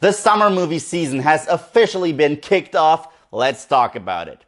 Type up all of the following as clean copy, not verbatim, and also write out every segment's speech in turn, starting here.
The summer movie season has officially been kicked off. Let's talk about it.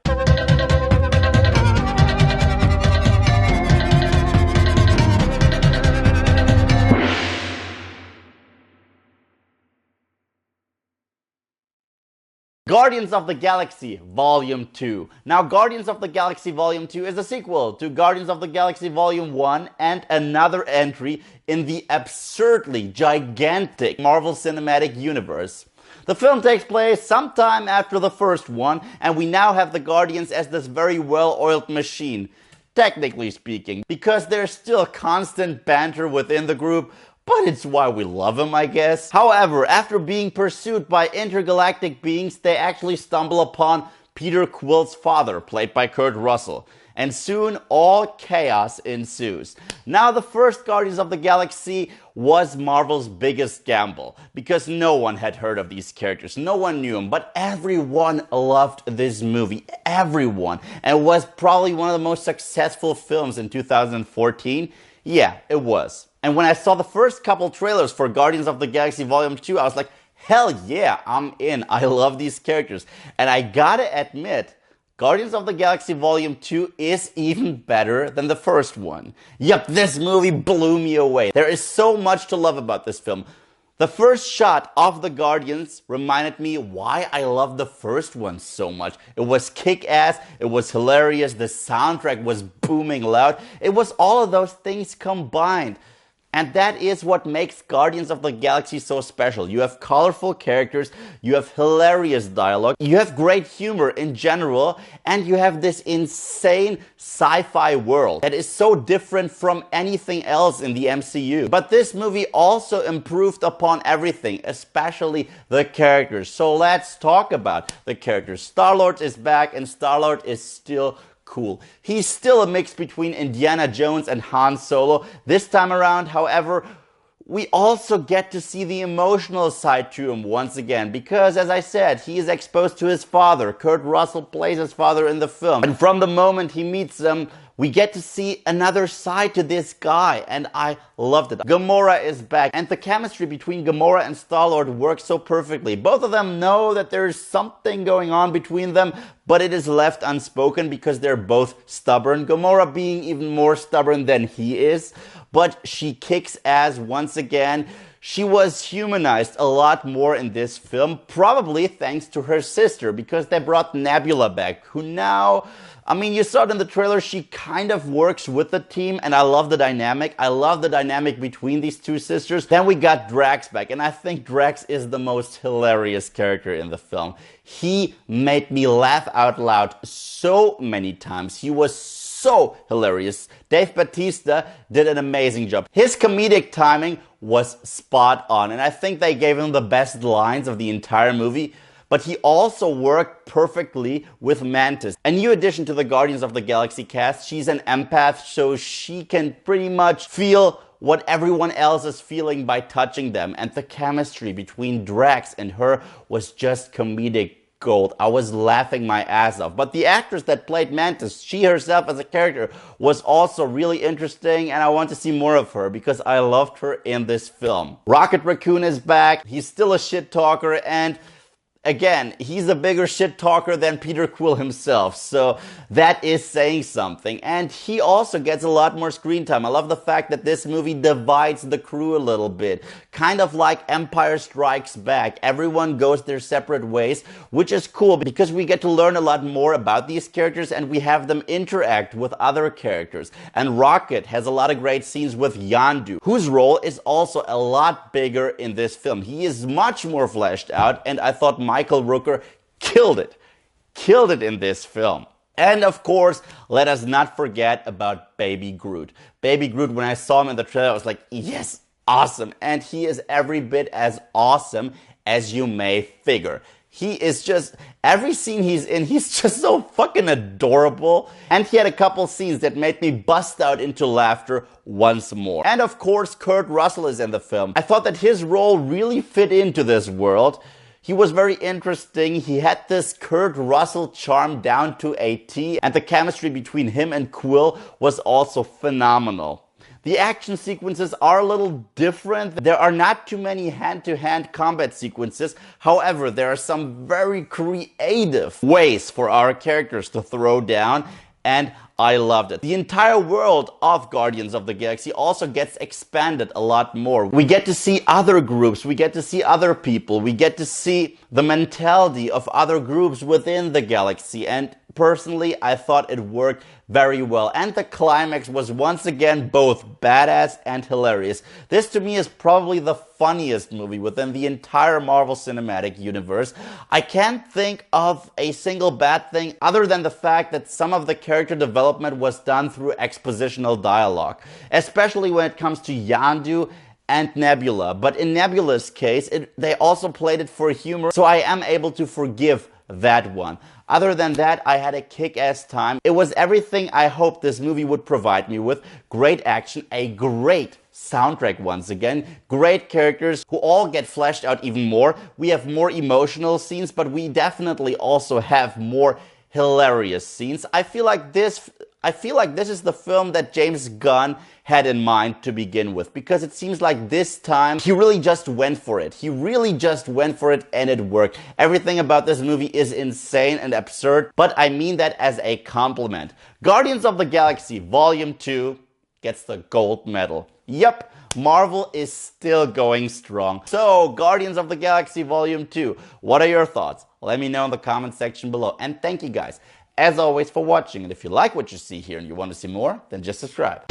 Guardians of the Galaxy Volume 2. Now, Guardians of the Galaxy Volume 2 is a sequel to Guardians of the Galaxy Volume 1 and another entry in the absurdly gigantic Marvel Cinematic Universe. The film takes place sometime after the first one, and we now have the Guardians as this very well-oiled machine, technically speaking, because there's still constant banter within the group, but it's why we love them, I guess. However, after being pursued by intergalactic beings, they actually stumble upon Peter Quil's father, played by Kurt Russell. And soon, all chaos ensues. Now, the first Guardians of the Galaxy was Marvel's biggest gamble, because no one had heard of these characters, no one knew them, but everyone loved this movie, everyone. And it was probably one of the most successful films in 2014. Yeah, it was. And when I saw the first couple trailers for Guardians of the Galaxy Volume 2, I was like, hell yeah, I'm in. I love these characters. And I gotta admit, Guardians of the Galaxy Volume 2 is even better than the first one. Yep, this movie blew me away. There is so much to love about this film. The first shot of the Guardians reminded me why I love the first one so much. It was kick-ass, it was hilarious, the soundtrack was booming loud. It was all of those things combined. And that is what makes Guardians of the Galaxy so special. You have colorful characters, you have hilarious dialogue, you have great humor in general, and you have this insane sci-fi world that is so different from anything else in the MCU. But this movie also improved upon everything, especially the characters. So let's talk about the characters. Starlord is back, and Starlord is still cool. He's still a mix between Indiana Jones and Han Solo. This time around, however, we also get to see the emotional side to him once again, because as I said, he is exposed to his father. Kurt Russell plays his father in the film. And from the moment he meets him, we get to see another side to this guy, and I loved it. Gamora is back, and the chemistry between Gamora and Starlord works so perfectly. Both of them know that there's something going on between them, but it is left unspoken because they're both stubborn. Gamora being even more stubborn than he is, but she kicks ass once again. She was humanized a lot more in this film, probably thanks to her sister, because they brought Nebula back, who now, I mean, you saw it in the trailer, she kind of works with the team, and I love the dynamic. I love the dynamic between these two sisters. Then we got Drax back, and I think Drax is the most hilarious character in the film. He made me laugh out loud so many times. He was so hilarious. Dave Bautista did an amazing job. His comedic timing was spot on, and I think they gave him the best lines of the entire movie. But he also worked perfectly with Mantis. A new addition to the Guardians of the Galaxy cast. She's an empath, so she can pretty much feel what everyone else is feeling by touching them. And the chemistry between Drax and her was just comedic gold. I was laughing my ass off. But the actress that played Mantis, she herself as a character, was also really interesting, and I want to see more of her because I loved her in this film. Rocket Raccoon is back. He's still a shit talker, and again, he's a bigger shit talker than Peter Quil himself, so that is saying something. And he also gets a lot more screen time. I love the fact that this movie divides the crew a little bit. Kind of like Empire Strikes Back. Everyone goes their separate ways, which is cool because we get to learn a lot more about these characters and we have them interact with other characters. And Rocket has a lot of great scenes with Yondu, whose role is also a lot bigger in this film. He is much more fleshed out, and I thought Michael Rooker killed it in this film. And of course, let us not forget about Baby Groot. Baby Groot, when I saw him in the trailer, I was like, yes, awesome. And he is every bit as awesome as you may figure. He is just, every scene he's in, he's just so fucking adorable. And he had a couple scenes that made me bust out into laughter once more. And of course, Kurt Russell is in the film. I thought that his role really fit into this world. He was very interesting. He had this Kurt Russell charm down to a T, and the chemistry between him and Quil was also phenomenal. The action sequences are a little different. There are not too many hand-to-hand combat sequences. However, there are some very creative ways for our characters to throw down, and I loved it. The entire world of Guardians of the Galaxy also gets expanded a lot more. We get to see other groups, we get to see other people, we get to see the mentality of other groups within the galaxy, and personally, I thought it worked very well. And the climax was once again both badass and hilarious. This to me is probably the funniest movie within the entire Marvel Cinematic Universe. I can't think of a single bad thing other than the fact that some of the character development was done through expositional dialogue, especially when it comes to Yondu and Nebula. But in Nebula's case, they also played it for humor, so I am able to forgive that one. Other than that, I had a kick-ass time. It was everything I hoped this movie would provide me with. Great action, a great soundtrack once again, great characters who all get fleshed out even more. We have more emotional scenes, but we definitely also have more hilarious scenes. I feel like this is the film that James Gunn had in mind to begin with, because it seems like this time he really just went for it. He really just went for it and it worked. Everything about this movie is insane and absurd, but I mean that as a compliment. Guardians of the Galaxy Volume 2 gets the gold medal. Yep, Marvel is still going strong. So, Guardians of the Galaxy Volume 2, what are your thoughts? Let me know in the comment section below. And thank you guys, as always, for watching. And if you like what you see here and you want to see more, then just subscribe.